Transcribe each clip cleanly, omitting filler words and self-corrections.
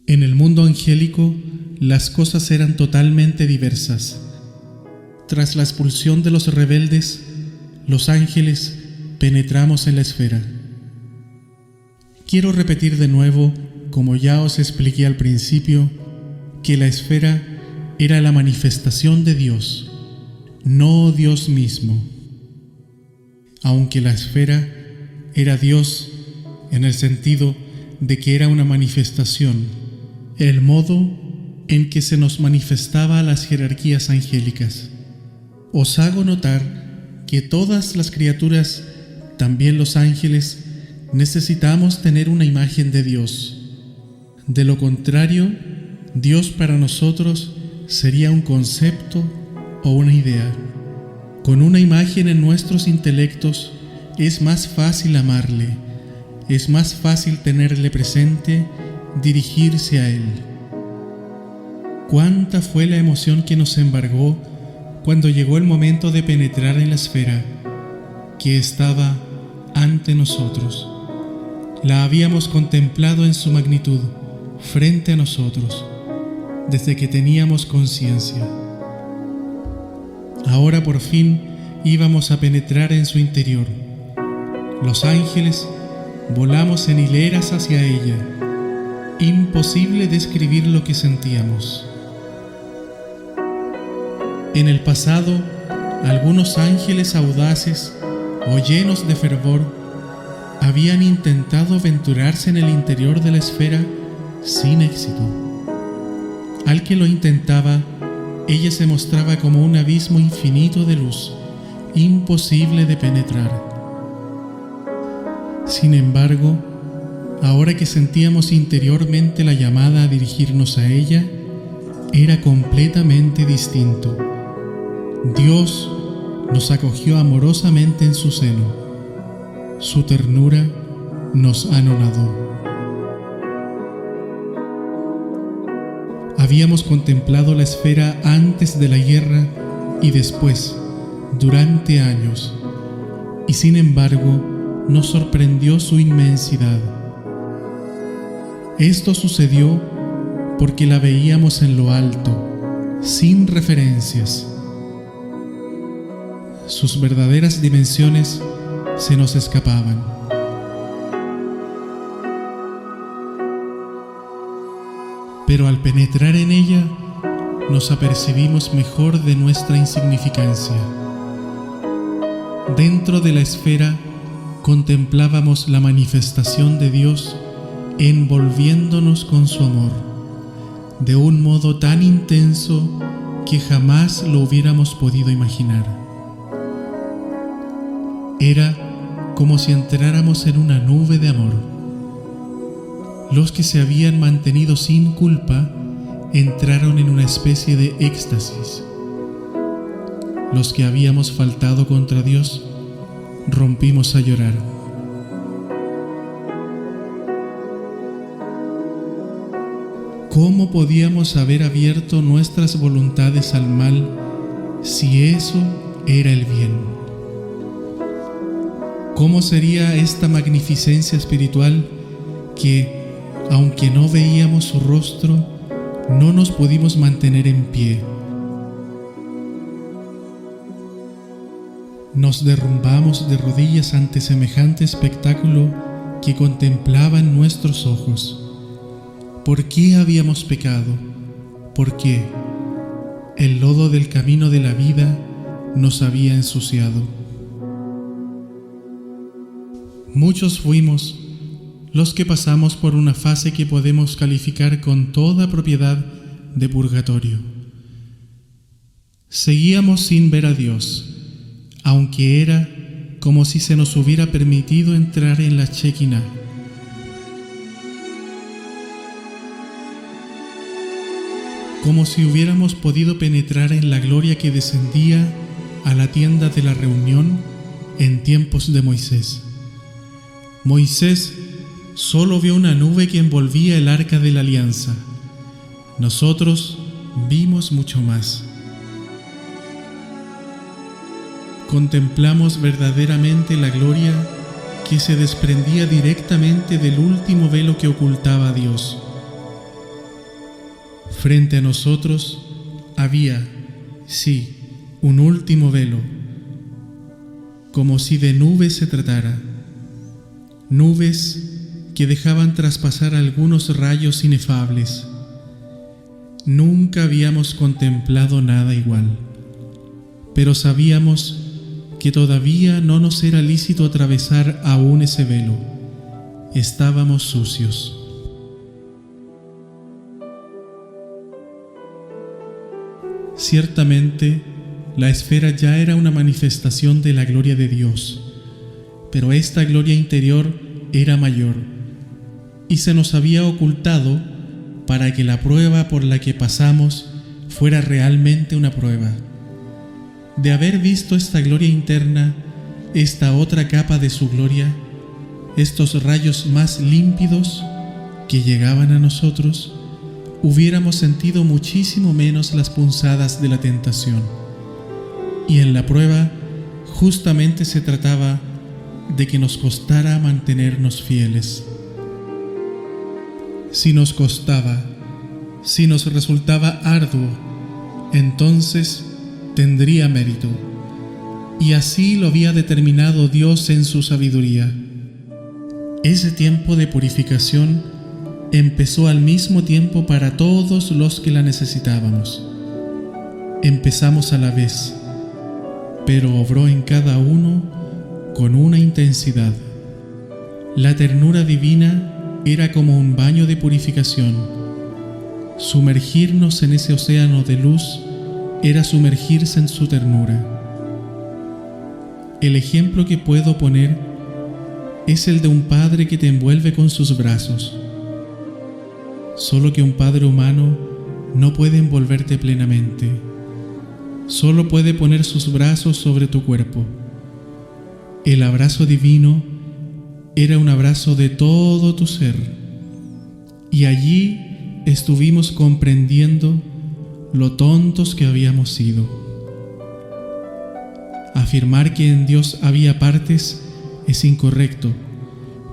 En el mundo angélico, las cosas eran totalmente diversas. Tras la expulsión de los rebeldes, los ángeles penetramos en la esfera. Quiero repetir de nuevo, como ya os expliqué al principio, que la esfera era la manifestación de Dios, no Dios mismo. Aunque la esfera era Dios en el sentido de que era una manifestación, el modo en que se nos manifestaba a las jerarquías angélicas. Os hago notar que todas las criaturas, también los ángeles, necesitamos tener una imagen de Dios. De lo contrario, Dios para nosotros sería un concepto o una idea. Con una imagen en nuestros intelectos es más fácil amarle, es más fácil tenerle presente, dirigirse a Él. ¿Cuánta fue la emoción que nos embargó cuando llegó el momento de penetrar en la esfera que estaba ante nosotros? La habíamos contemplado en su magnitud frente a nosotros desde que teníamos conciencia. Ahora por fin íbamos a penetrar en su interior. Los ángeles volamos en hileras hacia ella. Imposible describir lo que sentíamos. En el pasado, algunos ángeles audaces o llenos de fervor habían intentado aventurarse en el interior de la esfera sin éxito. Al que lo intentaba, ella se mostraba como un abismo infinito de luz, imposible de penetrar. Sin embargo, ahora que sentíamos interiormente la llamada a dirigirnos a ella, era completamente distinto. Dios nos acogió amorosamente en su seno. Su ternura nos anonadó. Habíamos contemplado la esfera antes de la guerra y después, durante años, y sin embargo nos sorprendió su inmensidad. Esto sucedió porque la veíamos en lo alto, sin referencias. Sus verdaderas dimensiones se nos escapaban. Pero al penetrar en ella, nos apercibimos mejor de nuestra insignificancia. Dentro de la esfera contemplábamos la manifestación de Dios envolviéndonos con su amor, de un modo tan intenso que jamás lo hubiéramos podido imaginar. Era como si entráramos en una nube de amor. Los que se habían mantenido sin culpa entraron en una especie de éxtasis. Los que habíamos faltado contra Dios rompimos a llorar. ¿Cómo podíamos haber abierto nuestras voluntades al mal si eso era el bien? ¿Cómo sería esta magnificencia espiritual que, aunque no veíamos su rostro, no nos pudimos mantener en pie? Nos derrumbamos de rodillas ante semejante espectáculo que contemplaban nuestros ojos. ¿Por qué habíamos pecado? ¿Por qué? El lodo del camino de la vida nos había ensuciado. Muchos fuimos los que pasamos por una fase que podemos calificar con toda propiedad de purgatorio. Seguíamos sin ver a Dios, aunque era como si se nos hubiera permitido entrar en la Shekinah. Como si hubiéramos podido penetrar en la gloria que descendía a la tienda de la reunión en tiempos de Moisés. Moisés solo vio una nube que envolvía el arca de la alianza. Nosotros vimos mucho más. Contemplamos verdaderamente la gloria que se desprendía directamente del último velo que ocultaba a Dios. Frente a nosotros había, sí, un último velo, como si de nubes se tratara, nubes que dejaban traspasar algunos rayos inefables. Nunca habíamos contemplado nada igual, pero sabíamos que todavía no nos era lícito atravesar aún ese velo. Estábamos sucios. Ciertamente, la esfera ya era una manifestación de la gloria de Dios, pero esta gloria interior era mayor y se nos había ocultado para que la prueba por la que pasamos fuera realmente una prueba. De haber visto esta gloria interna, esta otra capa de su gloria, estos rayos más límpidos que llegaban a nosotros, hubiéramos sentido muchísimo menos las punzadas de la tentación. Y en la prueba justamente se trataba de que nos costara mantenernos fieles. Si nos costaba, si nos resultaba arduo, entonces tendría mérito. Y así lo había determinado Dios en su sabiduría. Ese tiempo de purificación empezó al mismo tiempo para todos los que la necesitábamos. Empezamos a la vez, pero obró en cada uno con una intensidad. La ternura divina era como un baño de purificación. Sumergirnos en ese océano de luz era sumergirse en su ternura. El ejemplo que puedo poner es el de un padre que te envuelve con sus brazos. Solo que un padre humano no puede envolverte plenamente. Solo puede poner sus brazos sobre tu cuerpo. El abrazo divino era un abrazo de todo tu ser. Y allí estuvimos comprendiendo lo tontos que habíamos sido. Afirmar que en Dios había partes es incorrecto,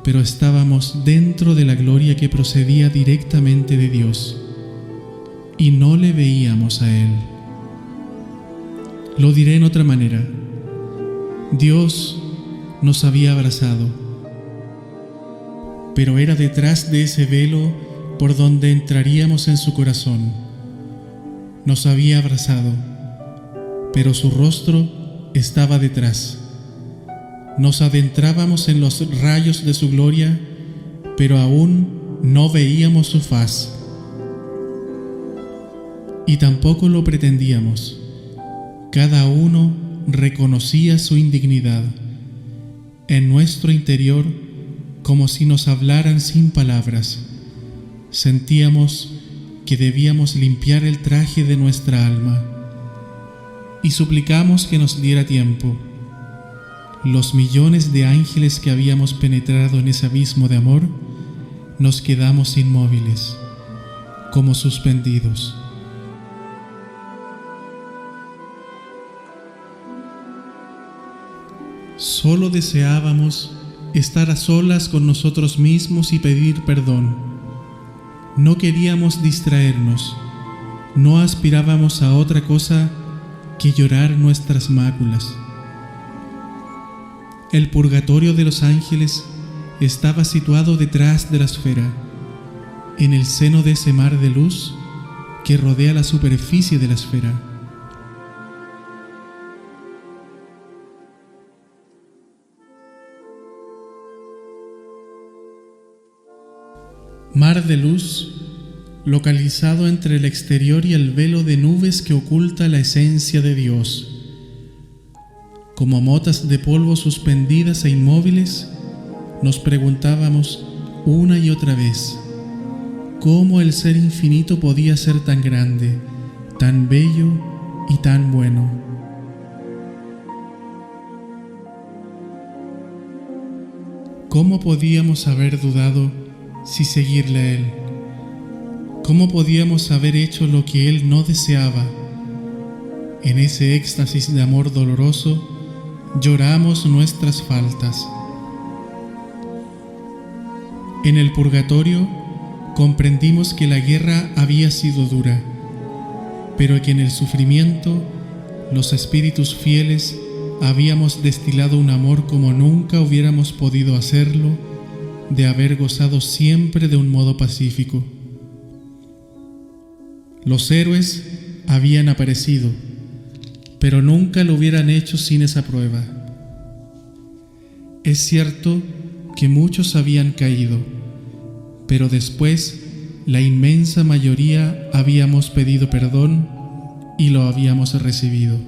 pero estábamos dentro de la gloria que procedía directamente de Dios, y no le veíamos a Él. Lo diré en otra manera. Dios nos había abrazado, pero era detrás de ese velo por donde entraríamos en su corazón. Nos había abrazado, pero su rostro estaba detrás. Nos adentrábamos en los rayos de su gloria, pero aún no veíamos su faz. Y tampoco lo pretendíamos. Cada uno reconocía su indignidad. En nuestro interior, como si nos hablaran sin palabras, sentíamos que debíamos limpiar el traje de nuestra alma. Y suplicamos que nos diera tiempo. Los millones de ángeles que habíamos penetrado en ese abismo de amor, nos quedamos inmóviles, como suspendidos. Solo deseábamos estar a solas con nosotros mismos y pedir perdón. No queríamos distraernos, no aspirábamos a otra cosa que llorar nuestras máculas. El purgatorio de los ángeles estaba situado detrás de la esfera, en el seno de ese mar de luz que rodea la superficie de la esfera. Mar de luz, localizado entre el exterior y el velo de nubes que oculta la esencia de Dios. Como motas de polvo suspendidas e inmóviles, nos preguntábamos una y otra vez, ¿cómo el ser infinito podía ser tan grande, tan bello y tan bueno? ¿Cómo podíamos haber dudado si seguirle a Él? ¿Cómo podíamos haber hecho lo que Él no deseaba? En ese éxtasis de amor doloroso, lloramos nuestras faltas. En el purgatorio, comprendimos que la guerra había sido dura, pero que en el sufrimiento los espíritus fieles habíamos destilado un amor como nunca hubiéramos podido hacerlo de haber gozado siempre de un modo pacífico. Los héroes habían aparecido, pero nunca lo hubieran hecho sin esa prueba. Es cierto que muchos habían caído, pero después la inmensa mayoría habíamos pedido perdón y lo habíamos recibido.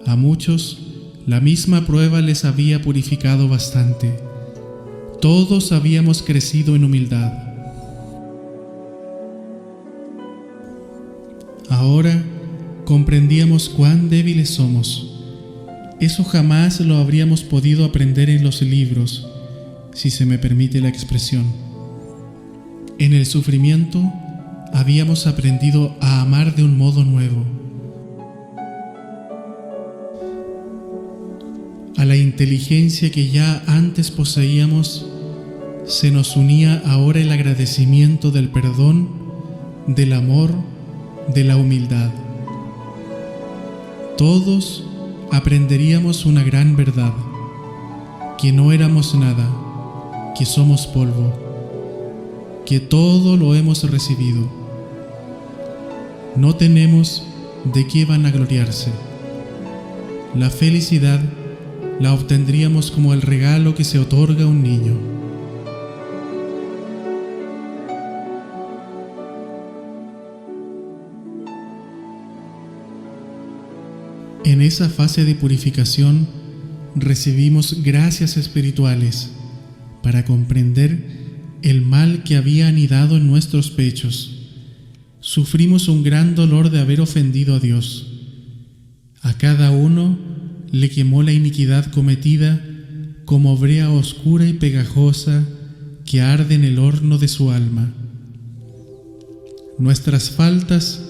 A muchos la misma prueba les había purificado bastante. Todos habíamos crecido en humildad. Ahora comprendíamos cuán débiles somos. Eso jamás lo habríamos podido aprender en los libros, si se me permite la expresión. En el sufrimiento habíamos aprendido a amar de un modo nuevo. A la inteligencia que ya antes poseíamos se nos unía ahora el agradecimiento del perdón, del amor, de la humildad. Todos aprenderíamos una gran verdad, que no éramos nada, que somos polvo, que todo lo hemos recibido. No tenemos de qué vanagloriarse. La felicidad la obtendríamos como el regalo que se otorga a un niño. En esa fase de purificación recibimos gracias espirituales para comprender el mal que había anidado en nuestros pechos. Sufrimos un gran dolor de haber ofendido a Dios. A cada uno le quemó la iniquidad cometida como brea oscura y pegajosa que arde en el horno de su alma. Nuestras faltas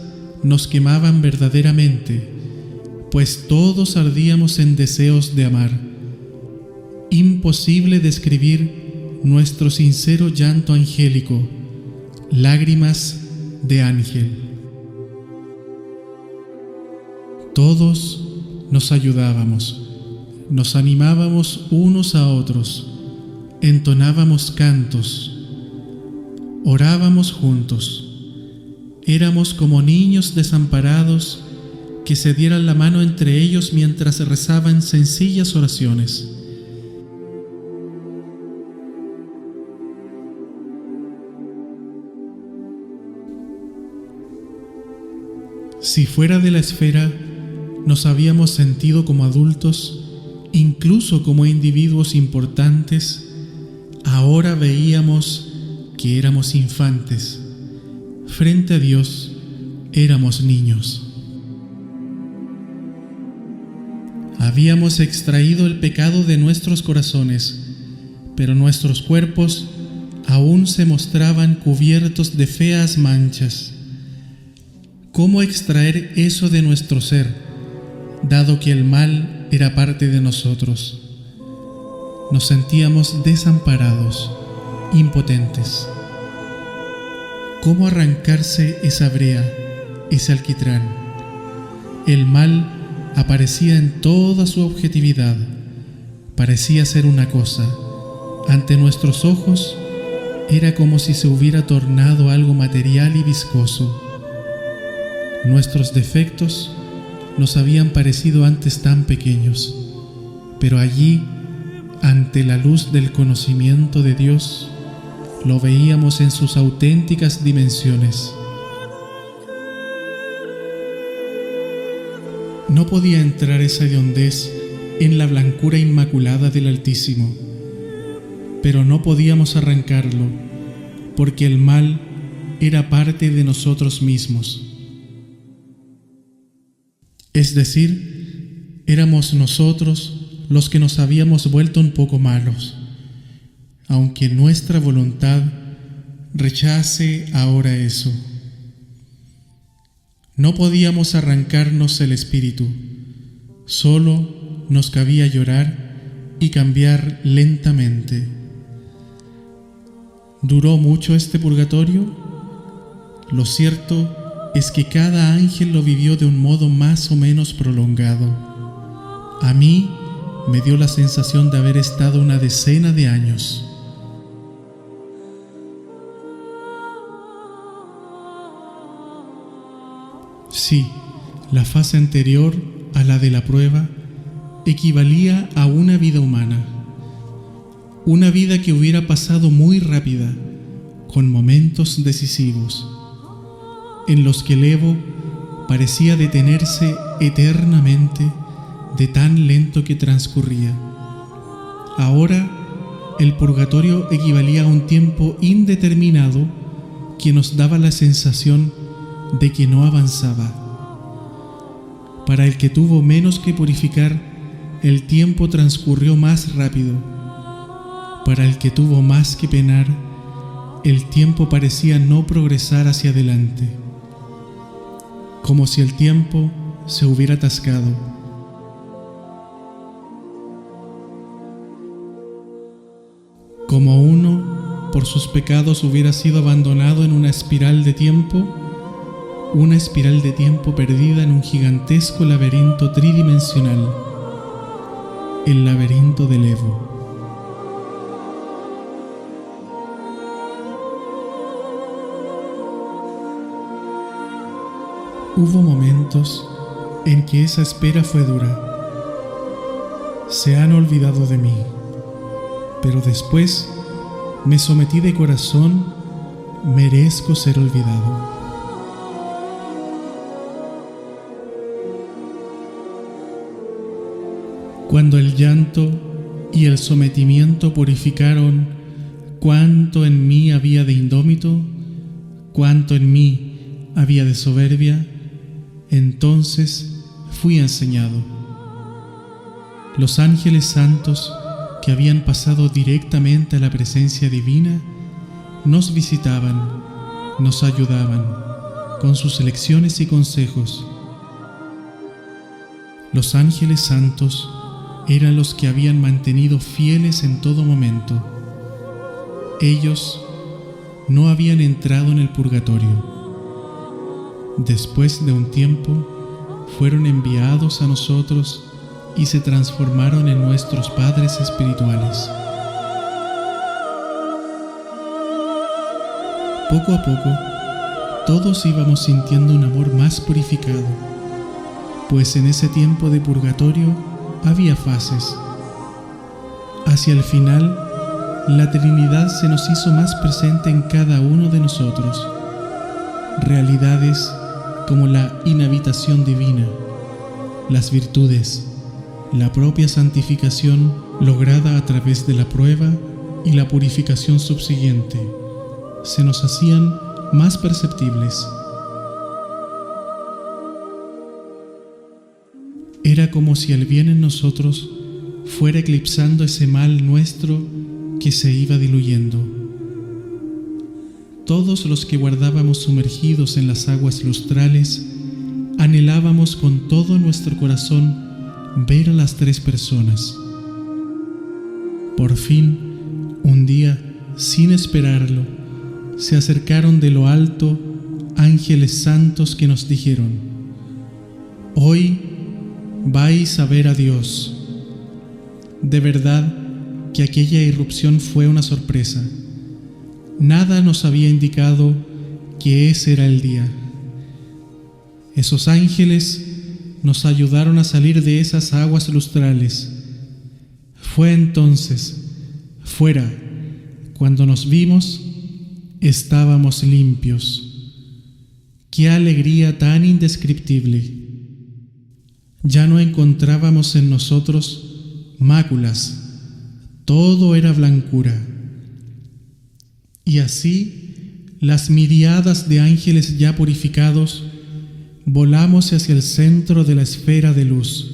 nos quemaban verdaderamente, pues todos ardíamos en deseos de amar. Imposible describir nuestro sincero llanto angélico, lágrimas de ángel. Todos nos ayudábamos, nos animábamos unos a otros, entonábamos cantos, orábamos juntos. Éramos como niños desamparados que se dieran la mano entre ellos mientras rezaban sencillas oraciones. Si fuera de la esfera, nos habíamos sentido como adultos, incluso como individuos importantes. Ahora veíamos que éramos infantes. Frente a Dios, éramos niños. Habíamos extraído el pecado de nuestros corazones, pero nuestros cuerpos aún se mostraban cubiertos de feas manchas. ¿Cómo extraer eso de nuestro ser, dado que el mal era parte de nosotros? Nos sentíamos desamparados, impotentes. ¿Cómo arrancarse esa brea, ese alquitrán? El mal aparecía en toda su objetividad. Parecía ser una cosa. Ante nuestros ojos era como si se hubiera tornado algo material y viscoso. Nuestros defectos nos habían parecido antes tan pequeños, pero allí, ante la luz del conocimiento de Dios, lo veíamos en sus auténticas dimensiones. No podía entrar esa hediondez en la blancura inmaculada del Altísimo, pero no podíamos arrancarlo, porque el mal era parte de nosotros mismos. Es decir, éramos nosotros los que nos habíamos vuelto un poco malos, aunque nuestra voluntad rechace ahora eso. No podíamos arrancarnos el espíritu, solo nos cabía llorar y cambiar lentamente. ¿Duró mucho este purgatorio? Lo cierto es que cada ángel lo vivió de un modo más o menos prolongado. A mí me dio la sensación de haber estado una decena de años. Sí, la fase anterior a la de la prueba equivalía a una vida humana. Una vida que hubiera pasado muy rápida, con momentos decisivos, en los que el Evo parecía detenerse eternamente de tan lento que transcurría. Ahora, el purgatorio equivalía a un tiempo indeterminado que nos daba la sensación de que no avanzaba. Para el que tuvo menos que purificar, el tiempo transcurrió más rápido. Para el que tuvo más que penar, el tiempo parecía no progresar hacia adelante, como si el tiempo se hubiera atascado. Como uno, por sus pecados, hubiera sido abandonado en una espiral de tiempo perdida en un gigantesco laberinto tridimensional, el laberinto del Evo. Hubo momentos en que esa espera fue dura. Se han olvidado de mí, pero después me sometí de corazón, merezco ser olvidado. Cuando el llanto y el sometimiento purificaron cuánto en mí había de indómito, cuánto en mí había de soberbia, entonces fui enseñado. Los ángeles santos que habían pasado directamente a la presencia divina nos visitaban, nos ayudaban con sus lecciones y consejos. Los ángeles santos eran los que habían mantenido fieles en todo momento. Ellos no habían entrado en el purgatorio. Después de un tiempo, fueron enviados a nosotros y se transformaron en nuestros padres espirituales. Poco a poco, todos íbamos sintiendo un amor más purificado, pues en ese tiempo de purgatorio había fases. Hacia el final, la Trinidad se nos hizo más presente en cada uno de nosotros. Realidades como la inhabitación divina, las virtudes, la propia santificación lograda a través de la prueba y la purificación subsiguiente, se nos hacían más perceptibles. Era como si el bien en nosotros fuera eclipsando ese mal nuestro que se iba diluyendo. Todos los que guardábamos sumergidos en las aguas lustrales, anhelábamos con todo nuestro corazón ver a las tres personas. Por fin, un día, sin esperarlo, se acercaron de lo alto ángeles santos que nos dijeron: hoy vais a ver a Dios. De verdad que aquella irrupción fue una sorpresa. Nada nos había indicado que ese era el día. Esos ángeles nos ayudaron a salir de esas aguas lustrales. Fue entonces, fuera, cuando nos vimos, estábamos limpios. ¡Qué alegría tan indescriptible! Ya no encontrábamos en nosotros máculas, todo era blancura. Y así, las miriadas de ángeles ya purificados, volamos hacia el centro de la esfera de luz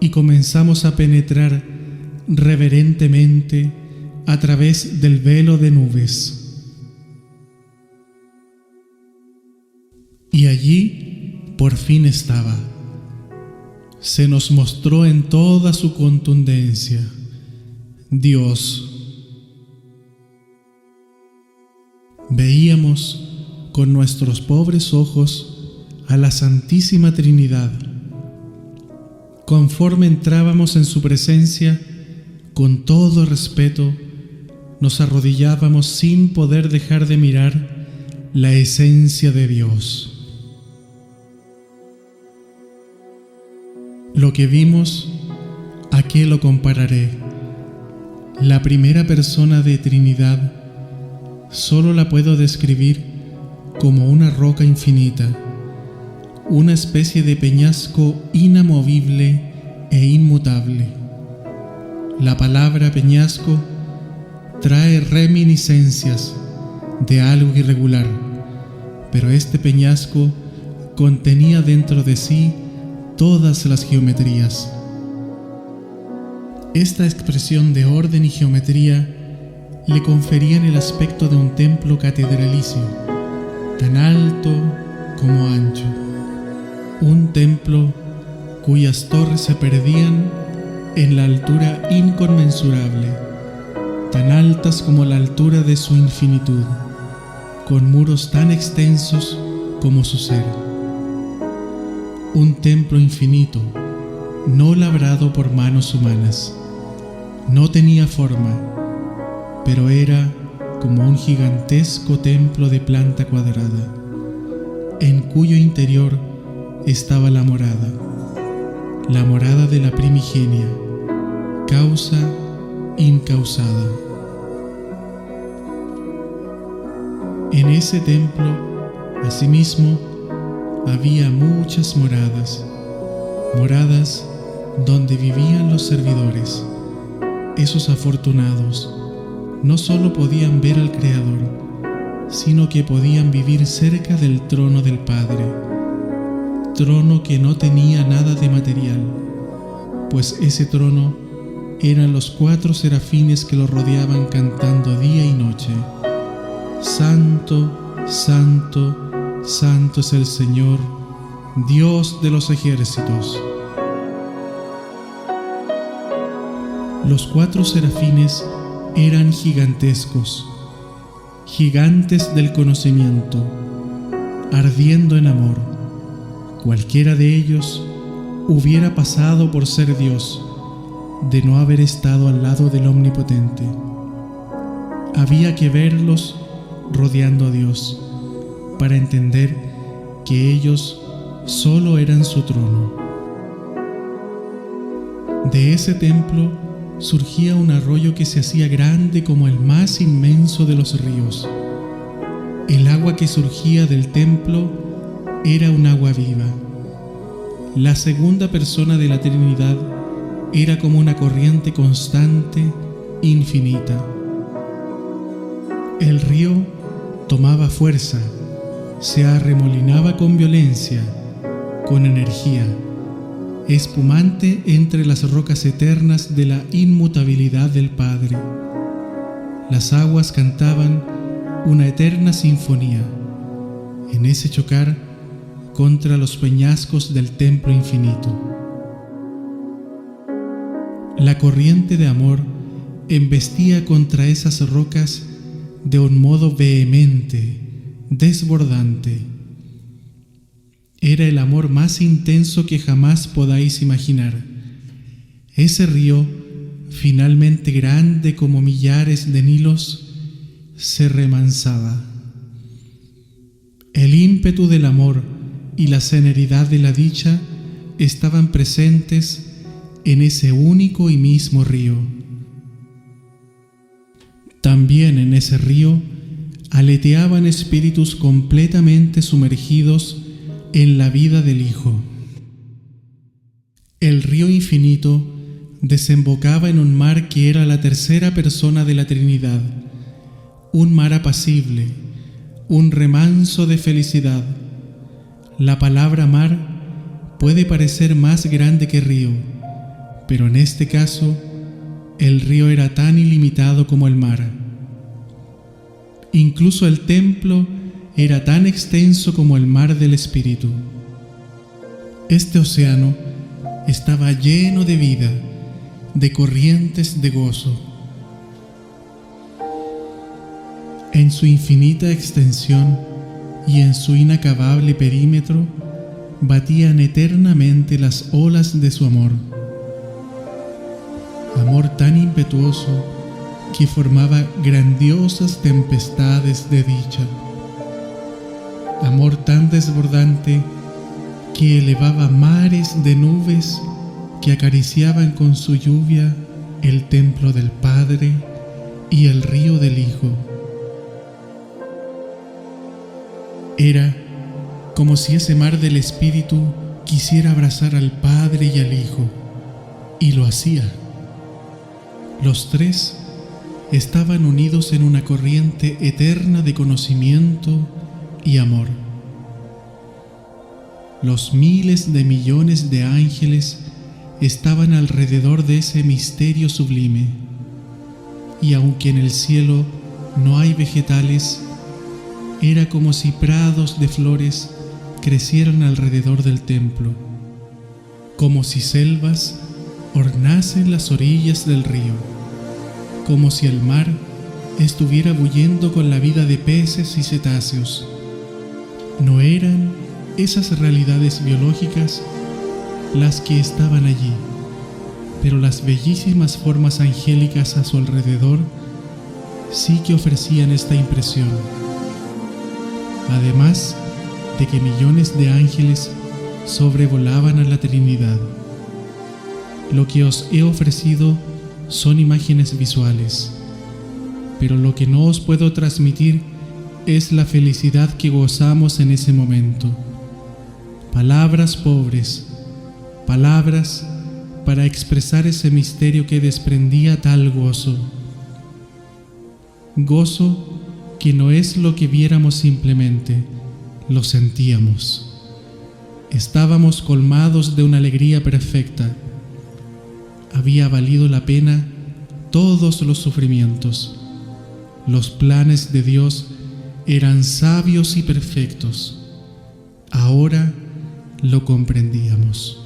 y comenzamos a penetrar reverentemente a través del velo de nubes. Y allí, por fin estaba. Se nos mostró en toda su contundencia, Dios. Veíamos con nuestros pobres ojos a la Santísima Trinidad. Conforme entrábamos en su presencia, con todo respeto, nos arrodillábamos sin poder dejar de mirar la esencia de Dios. Lo que vimos, ¿a qué lo compararé? La primera persona de Trinidad solo la puedo describir como una roca infinita, una especie de peñasco inamovible e inmutable. La palabra peñasco trae reminiscencias de algo irregular, pero este peñasco contenía dentro de sí todas las geometrías. Esta expresión de orden y geometría le conferían el aspecto de un templo catedralicio, tan alto como ancho. Un templo cuyas torres se perdían en la altura inconmensurable, tan altas como la altura de su infinitud, con muros tan extensos como su ser. Un templo infinito, no labrado por manos humanas. No tenía forma, pero era como un gigantesco templo de planta cuadrada, en cuyo interior estaba la morada de la primigenia, causa incausada. En ese templo, asimismo, había muchas moradas donde vivían los servidores. Esos afortunados no solo podían ver al Creador, sino que podían vivir cerca del trono del Padre, trono que no tenía nada de material, pues ese trono eran los 4 serafines que lo rodeaban cantando día y noche: Santo, Santo, Santo es el Señor, Dios de los ejércitos. Los 4 serafines eran gigantescos, gigantes del conocimiento, ardiendo en amor. Cualquiera de ellos hubiera pasado por ser Dios, de no haber estado al lado del Omnipotente. Había que verlos rodeando a Dios para entender que ellos solo eran su trono. De ese templo surgía un arroyo que se hacía grande como el más inmenso de los ríos. El agua que surgía del templo era un agua viva. La segunda persona de la Trinidad era como una corriente constante, infinita. El río tomaba fuerza, se arremolinaba con violencia, con energía, espumante entre las rocas eternas de la inmutabilidad del Padre. Las aguas cantaban una eterna sinfonía en ese chocar contra los peñascos del templo infinito. La corriente de amor embestía contra esas rocas de un modo vehemente, desbordante. Era el amor más intenso que jamás podáis imaginar. Ese río, finalmente grande como millares de Nilos, se remansaba. El ímpetu del amor y la celeridad de la dicha estaban presentes en ese único y mismo río. También en ese río aleteaban espíritus completamente sumergidos en la vida del Hijo. El río infinito desembocaba en un mar que era la tercera persona de la Trinidad, un mar apacible, un remanso de felicidad. La palabra mar puede parecer más grande que río, pero en este caso, el río era tan ilimitado como el mar. Incluso el templo era tan extenso como el mar del Espíritu. Este océano estaba lleno de vida, de corrientes de gozo. En su infinita extensión y en su inacabable perímetro batían eternamente las olas de su amor. Amor tan impetuoso que formaba grandiosas tempestades de dicha. Amor tan desbordante que elevaba mares de nubes que acariciaban con su lluvia el templo del Padre y el río del Hijo. Era como si ese mar del Espíritu quisiera abrazar al Padre y al Hijo, y lo hacía. Los tres estaban unidos en una corriente eterna de conocimiento y amor. Los miles de millones de ángeles estaban alrededor de ese misterio sublime, y aunque en el cielo no hay vegetales, era como si prados de flores crecieran alrededor del templo, como si selvas ornasen las orillas del río, como si el mar estuviera bullendo con la vida de peces y cetáceos. No eran esas realidades biológicas las que estaban allí, pero las bellísimas formas angélicas a su alrededor sí que ofrecían esta impresión. Además de que millones de ángeles sobrevolaban a la Trinidad. Lo que os he ofrecido son imágenes visuales, pero lo que no os puedo transmitir es la felicidad que gozamos en ese momento. Palabras pobres, palabras para expresar ese misterio que desprendía tal gozo. Gozo que no es lo que viéramos simplemente, lo sentíamos. Estábamos colmados de una alegría perfecta. Había valido la pena todos los sufrimientos. Los planes de Dios eran sabios y perfectos. Ahora lo comprendíamos.